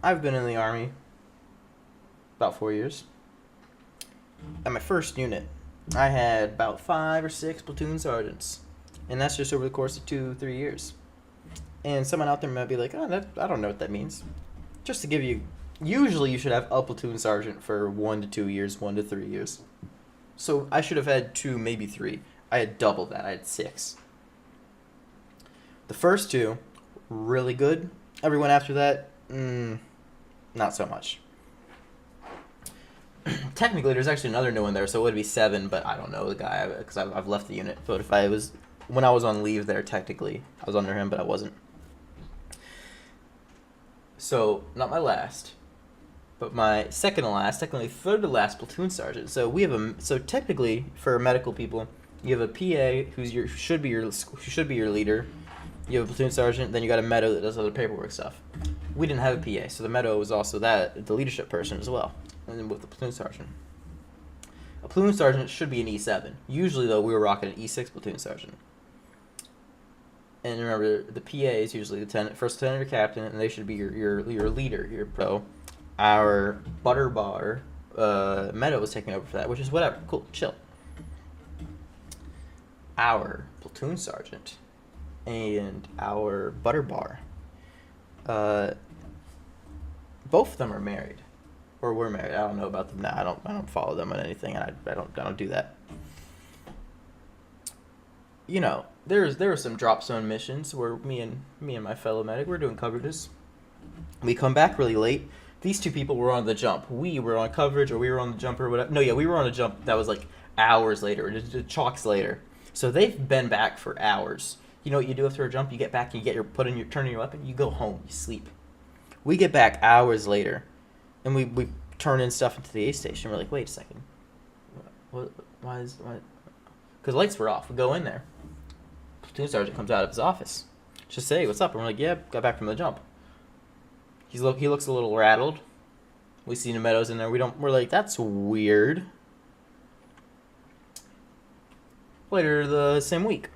I've been in the Army about 4 years. At my first unit, I had about 5 or 6 platoon sergeants. And that's just over the course of 2, 3 years. And someone out there might be like, oh, I don't know what that means. Just to give you, usually you should have a platoon sergeant for 1 to 2 years, 1 to 3 years. So I should have had 2, maybe 3. I had double that. I had 6. The first 2, really good. Everyone after that, not so much. Technically, there's actually another new one there, so it would be 7, but I don't know the guy because I've left the unit. But when I was on leave there, technically, I was under him, but I wasn't. So, not my last, but my second to last, technically third to last platoon sergeant. So so technically for medical people, you have a PA who should be your leader. You have a platoon sergeant, then you got a meadow that does other paperwork stuff. We didn't have a PA, so the meadow was also the leadership person as well, and then with the platoon sergeant. A platoon sergeant should be an E7. Usually though, we were rocking an E6 platoon sergeant. And remember, the PA is usually first lieutenant or captain, and they should be your leader, your pro. Our butter bar, Meadow was taking over for that, which is whatever. Cool, chill. Our platoon sergeant and our butter bar, both of them are married, or were married. I don't know about them now. I don't follow them on anything, and I don't do that. You know, there were some drop zone missions where me and my fellow medic were doing coverages. We come back really late. These 2 people were on the jump. We were on coverage, or we were on the jump, or whatever. No, yeah, we were on a jump that was like hours later, or just chalks later. So they've been back for hours. You know what you do after a jump? You get back, you turn in your weapon, you go home, you sleep. We get back hours later, and we turn in stuff into the aid station. We're like, wait a second, why? Because lights were off. We go in there. Platoon sergeant comes out of his office. Just say, what's up? And we're like, yeah, got back from the jump. He looks a little rattled. We see the Meadows in there. We're like, that's weird. Later the same week,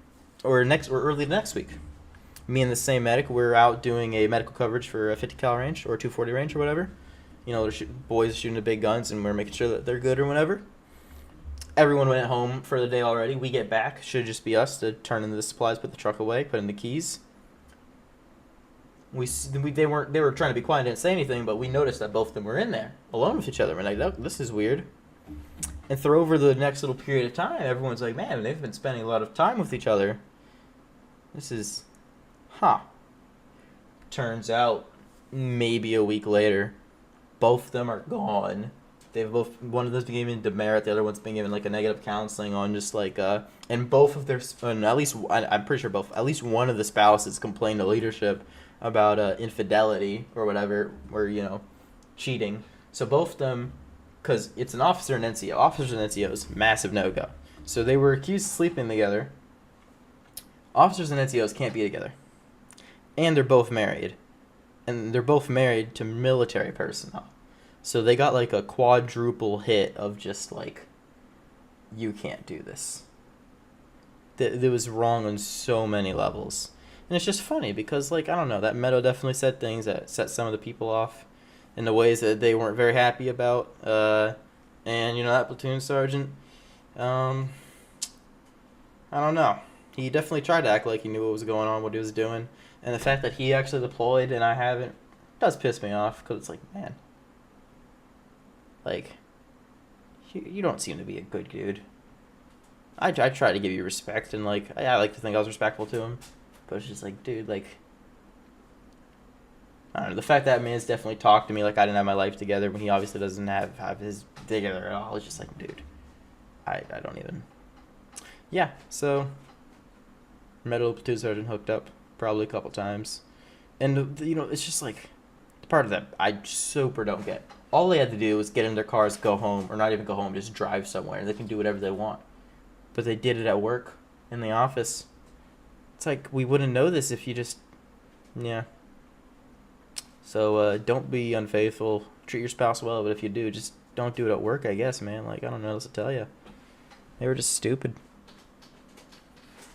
or early the next week, me and the same medic, we're out doing a medical coverage for a 50 cal range or 240 range or whatever. You know, boys shooting the big guns, and we're making sure that they're good or whatever. Everyone went home for the day already. We get back. Should just be us to turn in the supplies, put the truck away, put in the keys. They were trying to be quiet, didn't say anything, but we noticed that both of them were in there alone with each other. We're like, oh, this is weird. And through over the next little period of time, everyone's like, man, they've been spending a lot of time with each other. This is, Turns out, maybe a week later, both of them are gone. One of them's been given demerit, the other one's been given like a negative counseling on just like, and both of their, and at least, I'm pretty sure at least one of the spouses complained to leadership about infidelity or whatever, or, cheating. So both of them, because it's an officer and NCO. Officers and NCOs, massive no-go. So they were accused of sleeping together. Officers and NCOs can't be together. And they're both married. And they're both married to military personnel. So they got like a quadruple hit of just like, you can't do this. It was wrong on so many levels. And it's just funny because, like, I don't know, that Meadow definitely said things that set some of the people off in the ways that they weren't very happy about. And, that platoon sergeant, I don't know. He definitely tried to act like he knew what was going on, what he was doing. And the fact that he actually deployed and I haven't does piss me off because it's like, man, like, you don't seem to be a good dude. I try to give you respect, and, like, I like to think I was respectful to him. But it's just like, dude, like, I don't know. The fact that man's definitely talked to me like I didn't have my life together when he obviously doesn't have his together at all. It's just like, dude, I don't even. Yeah, so Metal Platoon Sergeant hooked up probably a couple times. And, it's just like, the part of that I super don't get. All they had to do was get in their cars, go home, or not even go home, just drive somewhere. They can do whatever they want. But they did it at work, in the office. It's like, we wouldn't know this if you just, yeah. So, don't be unfaithful. Treat your spouse well, but if you do, just don't do it at work, I guess, man. Like, I don't know what else to tell you. They were just stupid.